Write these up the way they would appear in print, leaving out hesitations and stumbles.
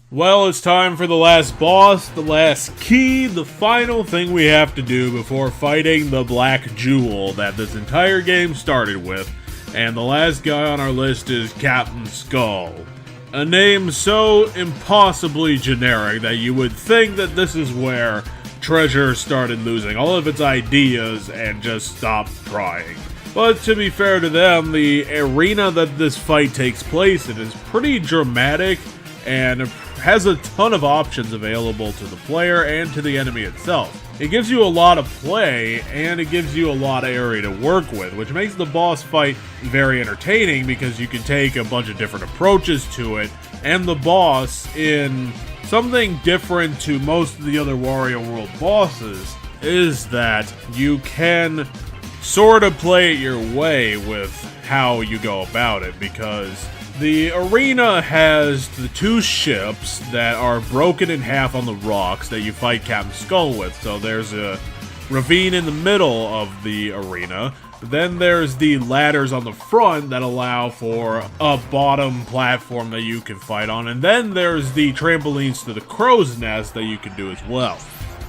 Well, it's time for the last boss, the last key, the final thing we have to do before fighting the Black Jewel that this entire game started with, and the last guy on our list is Captain Skull. A name so impossibly generic that you would think that this is where Treasure started losing all of its ideas and just stopped trying. But to be fair to them, the arena that this fight takes place in is pretty dramatic and has a ton of options available to the player and to the enemy itself. It gives you a lot of play, and it gives you a lot of area to work with, which makes the boss fight very entertaining because you can take a bunch of different approaches to it, and the boss, in something different to most of the other Wario World bosses, is that you can sort of play it your way with how you go about it, because the arena has the two ships that are broken in half on the rocks that you fight Captain Skull with. So there's a ravine in the middle of the arena, but then there's the ladders on the front that allow for a bottom platform that you can fight on, and then there's the trampolines to the crow's nest that you can do as well.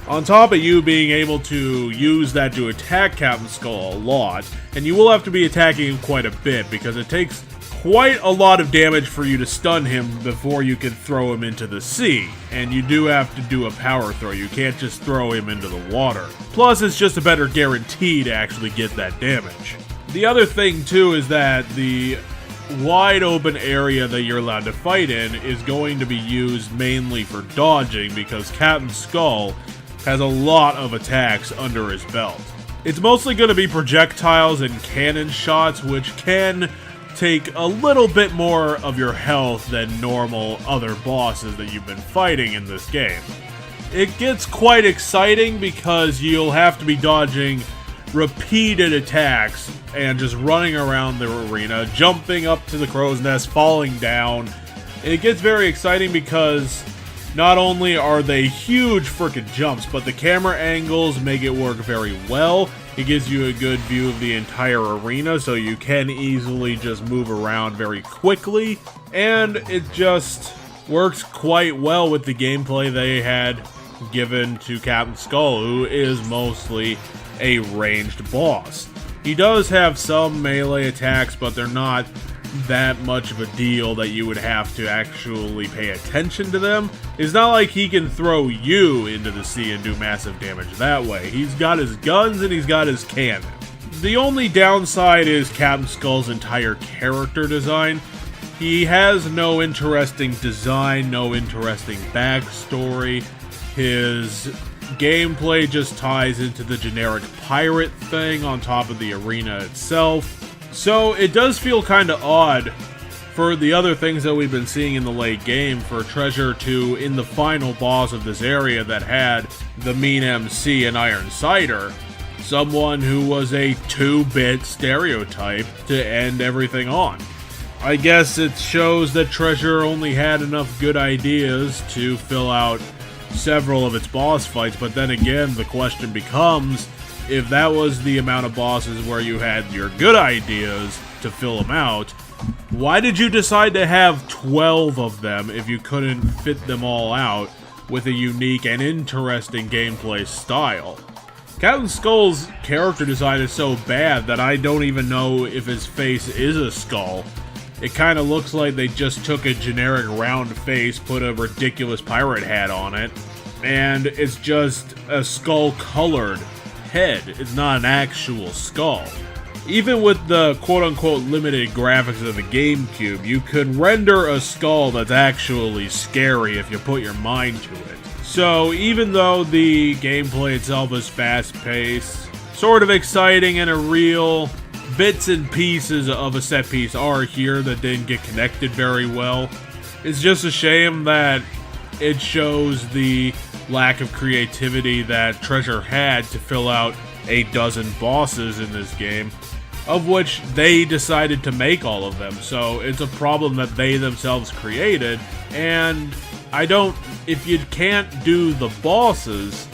On top of you being able to use that to attack Captain Skull a lot, and you will have to be attacking him quite a bit because it takes quite a lot of damage for you to stun him before you can throw him into the sea, and you do have to do a power throw. You can't just throw him into the water. Plus, it's just a better guarantee to actually get that damage. The other thing too is that the wide open area that you're allowed to fight in is going to be used mainly for dodging because Captain Skull has a lot of attacks under his belt. It's mostly going to be projectiles and cannon shots, which can take a little bit more of your health than normal other bosses that you've been fighting in this game. It gets quite exciting because you'll have to be dodging repeated attacks and just running around the arena, jumping up to the crow's nest, falling down. It gets very exciting because Not only are they huge freaking jumps, but the camera angles make it work very well. It gives you a good view of the entire arena, so you can easily just move around very quickly, and it just works quite well with the gameplay they had given to Captain Skull, who is mostly a ranged boss. He does have some melee attacks, but they're not that much of a deal that you would have to actually pay attention to them. It's not like he can throw you into the sea and do massive damage that way. He's got his guns and he's got his cannon. The only downside is Captain Skull's entire character design. He has no interesting design, no interesting backstory. His gameplay just ties into the generic pirate thing on top of the arena itself. So it does feel kind of odd for the other things that we've been seeing in the late game for Treasure to, in the final boss of this area that had the mean MC and Iron Cider, someone who was a 2-bit stereotype to end everything on. I guess it shows that Treasure only had enough good ideas to fill out several of its boss fights, but then again, the question becomes, if that was the amount of bosses where you had your good ideas to fill them out, why did you decide to have 12 of them if you couldn't fit them all out with a unique and interesting gameplay style? Captain Skull's character design is so bad that I don't even know if his face is a skull. It kind of looks like they just took a generic round face, put a ridiculous pirate hat on it, and it's just a skull-colored head. It's not an actual skull. Even with the quote-unquote limited graphics of the GameCube, you could render a skull that's actually scary if you put your mind to it. So even though the gameplay itself is fast-paced, sort of exciting, and a real bits and pieces of a set piece are here that didn't get connected very well, it's just a shame that it shows the lack of creativity that Treasure had to fill out a dozen bosses in this game, of which they decided to make all of them. So it's a problem that they themselves created, and if you can't do the bosses,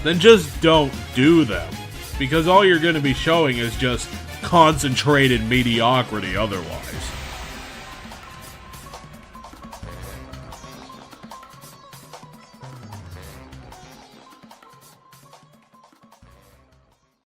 then just don't do them, because all you're going to be showing is just concentrated mediocrity otherwise.